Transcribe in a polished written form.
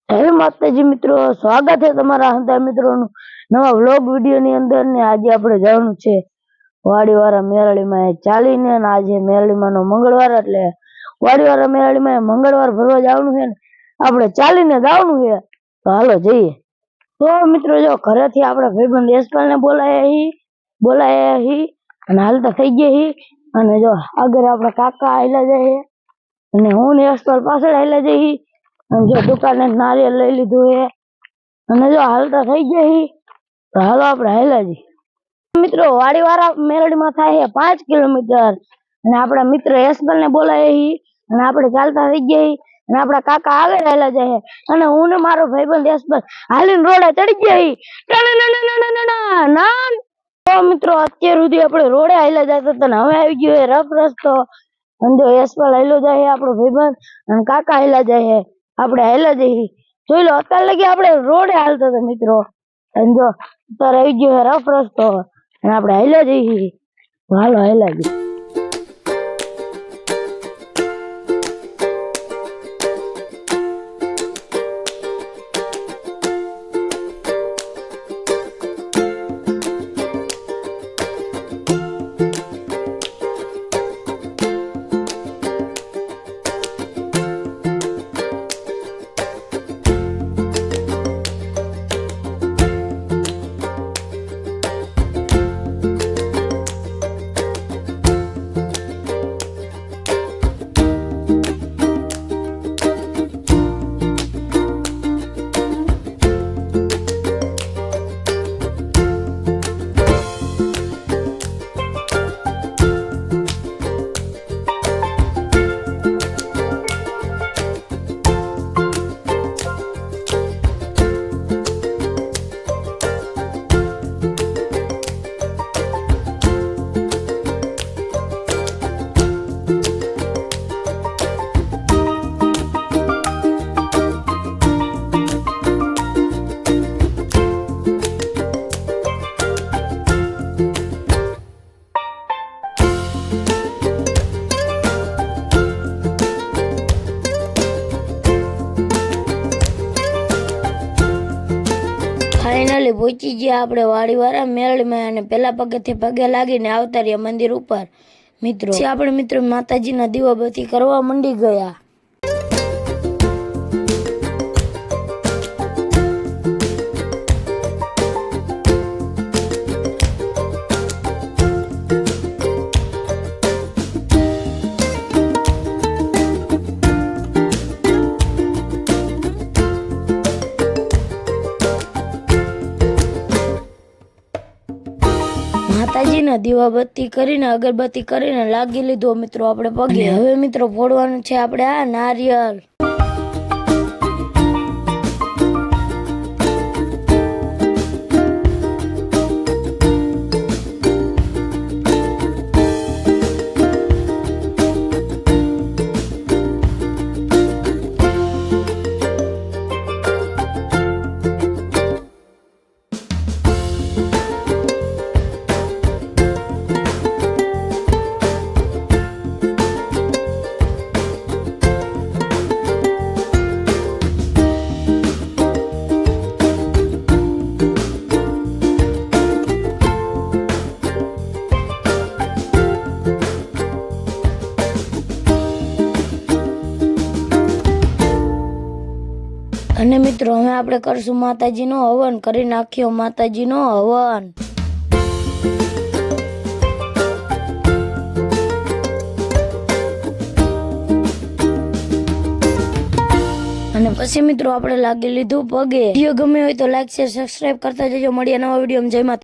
जय माताजी मित्रों, स्वागत है तमारा हंता मित्रों नवा व्लॉग वीडियो ની અંદર ને આજે આપણે જવાનું છે વાડીવાળા મેરળીમાં ચાલીને ને આજે મેરળીમાંનો મંગળવાર એટલે વાડીવાળા મેરળીમાં મંગળવાર ભરવા જવાનું છે ને આપણે ચાલીને જવાનું છે તો હાલો જઈએ। તો મિત્રો જો ઘરેથી આપણે ભાઈબંધ યશપાલને બોલાયા હી અને હાલતા થઈ ગયા હી અને જો આગળ આપણા કાકા આયલા જાય અને હું ને યશપાલ પાછળ આયલા જઈ जो दुकान नारियल लई लीधु है અને જો હાલતા થઈ ગયા હી તો હાલો આપણે હાલ્યા જી। મિત્રો વાડીવાળા મેરડીમાં થાય 5 કિલોમીટર અને આપણા મિત્ર યશપાલ ને બોલાય હી અને આપણે ચાલતા થઈ ગયા હી અને આપણા કાકા આગળ હાલ્યા જાય અને હું ને મારો ભાઈબંધ યશપાલ હાલીને રોડે ચડી ગયા હી। તો મિત્રો અત્યાર સુધી આપણે રોડે હાલ્યા જતા હતા ને હવે આવી ગયો હે રફ રસ્તો અને જો યશપાલ હાલ્યો જાય આપણો ભાઈબંધ અને કાકા હાલ્યા જાય આપણે હાલ્યા જઈ જોઈ લો અત્યારે લગી આપણે રોડે હાલતા હતા મિત્રો અને જો અત્યારે આવી ગયો રફ રસ્તો અને આપણે હાલ્યા જઈ હાલો હાલ્યા જઈ। फाइनली पहुंची गया આપણે વાડીવાળા મેરળીમાં અને પહેલા પગથિયે પગે લાગીને આવતા રહ્યા મંદિર ઉપર મિત્રો પછી આપણે મિત્રો માતાજીના દીવાબત્તી કરવા મંડી ગયા। માતાજીના દીવાબત્તી કરીને અગરબત્તી કરીને લાગી લીધો મિત્રો આપણે પગે। હવે મિત્રો ફોડવાનું છે આપણે આ નારિયેળ। અને મિત્રો હવે આપણે કરશું માતાજીનો હવન કરી નાખ્યો માતાજીનો હવન। અને પછી મિત્રો આપણે લાગી લીધું પગે। વિડિયો ગમે હોય તો લાઈક શેર સબસ્ક્રાઇબ કરતા જજો। મળીએ નવા વિડિયોમાં। જય માતા।